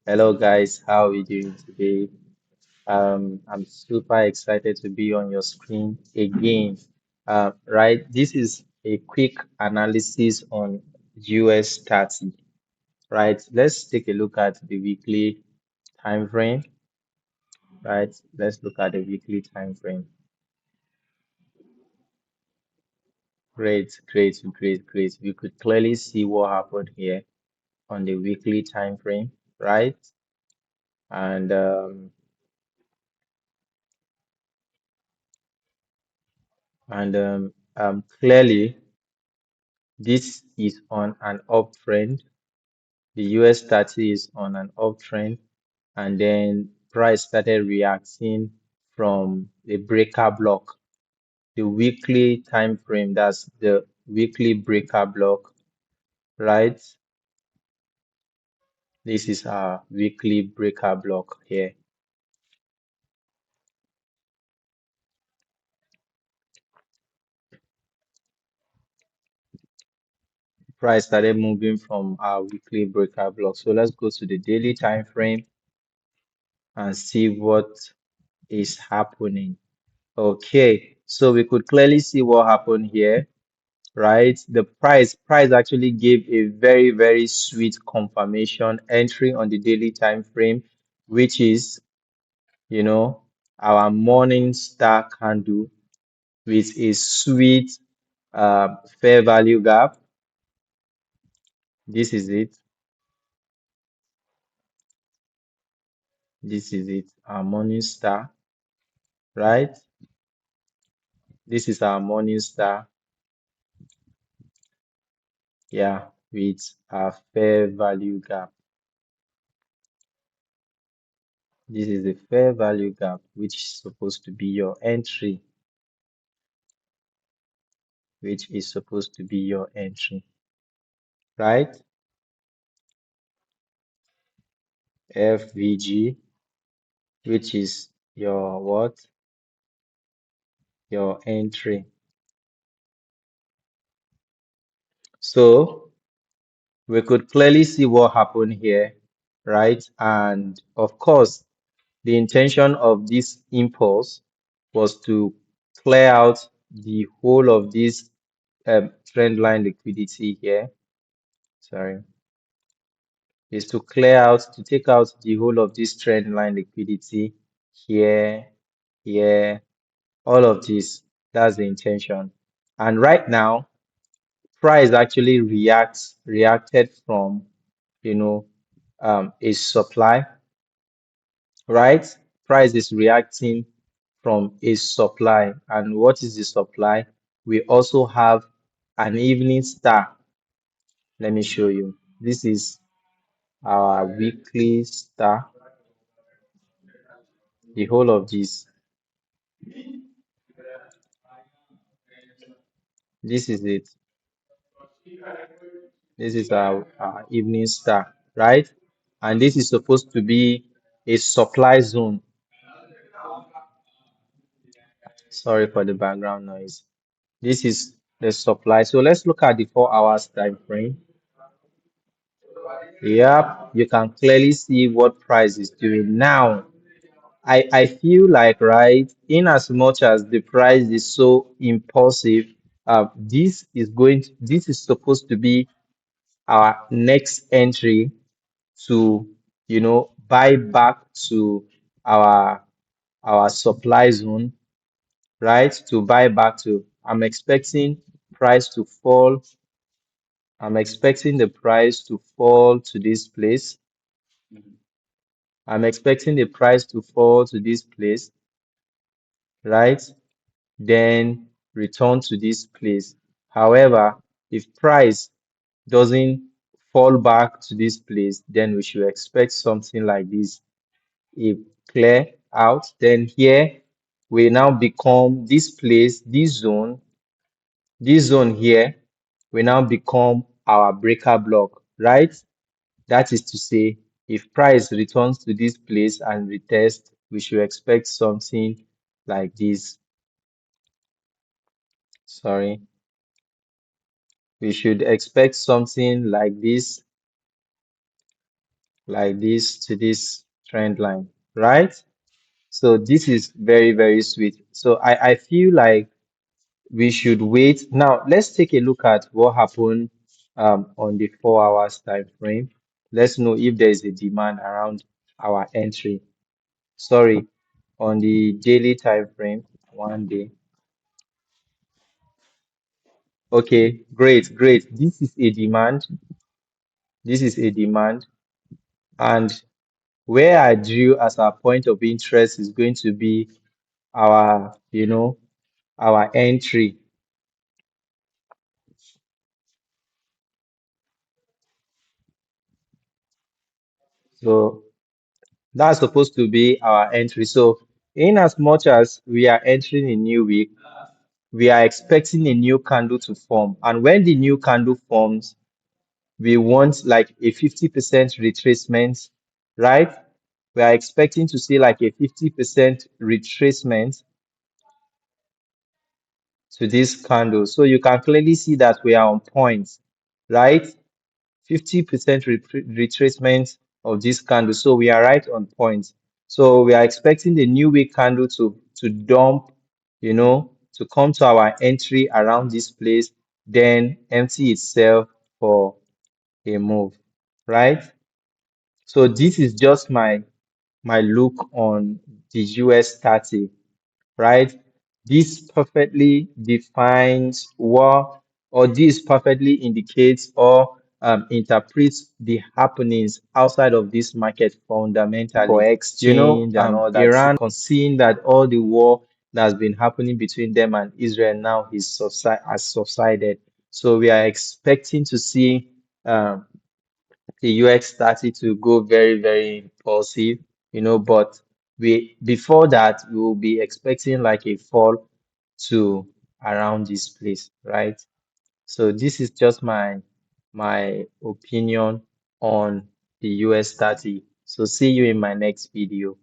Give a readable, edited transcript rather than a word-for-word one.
Hello guys, how are we doing today? I'm super excited to be on your screen again. Right, this is a quick analysis on US30. Right, let's take a look at the weekly time frame. Right, let's look at the weekly time frame. Great, great, great, great. We could clearly see what happened here on the weekly time frame, right? And clearly this is on an uptrend. The US 30 is on an uptrend, and then price started reacting from a breaker block. The weekly time frame, that's the weekly breaker block, right? This is our weekly breaker block here. Price started moving from our weekly breaker block. So let's go to the daily time frame and see what is happening. Okay, so we could clearly see what happened here, right? The price actually gave a very sweet confirmation entry on the daily time frame, which is, you know, our morning star candle with a sweet fair value gap. This is it. This is it. Our morning star, right? This is our morning star. Yeah, with a fair value gap. This is the fair value gap, which is supposed to be your entry, which is supposed to be your entry, right? FVG, which is your what? Your entry. So we could clearly see what happened here, right? And of course, the intention of this impulse was to clear out the whole of this trend line liquidity here. Sorry, is to clear out, to take out the whole of this trend line liquidity here, here, all of this. That's the intention. And right now, price actually reacted from, you know, a supply, right? Price is reacting from a supply. And what is the supply? We also have an evening star. Let me show you. This is our weekly star, the whole of this. This is it. This is our evening star, right? And this is supposed to be a supply zone. Sorry for the background noise. This is the supply. So let's look at the 4 hours time frame. Yep, you can clearly see what price is doing now. I feel like, right, in as much as the price is so impulsive, this is supposed to be our next entry to, buy back to our supply zone, right? To buy back to, price to fall. I'm expecting the price to fall to this place. I'm expecting the price to fall to this place, right? Then return to this place. However, if price doesn't fall back to this place, then we should expect something like this. If clear out, then here we now become this place, this zone here will now become our breaker block, right? That is to say, if price returns to this place and retest, we should expect something like this. Sorry, we should expect something like this, like this to this trend line, right? So this is very, very sweet. So I feel like we should wait. Now, let's take a look at what happened on the 4 hours time frame. Let's know if there is a demand around our entry. Sorry, on the daily time frame, 1 day. Okay, great, great. This is a demand. This is a demand. And where I drew as our point of interest is going to be our, our entry. So that's supposed to be our entry. So in as much as we are entering a new week, we are expecting a new candle to form. And when the new candle forms, we want like a 50% retracement, right? We are expecting to see like a 50% retracement to this candle. So you can clearly see that we are on point, right? 50% retracement of this candle. So we are right on point. So we are expecting the new week candle to dump, to come to our entry around this place, then empty itself for a move, right? So this is just my look on the US 30, right? This perfectly defines what, or this perfectly indicates or interprets the happenings outside of this market For fundamentally. exchange and all that. Iran seeing that all the war that has been happening between them and Israel now has subsided. So we are expecting to see um, the UX30 to go very, very impulsive, but before that, we will be expecting like a fall to around this place, right? So this is just my opinion on the US 30. So see you in my next video.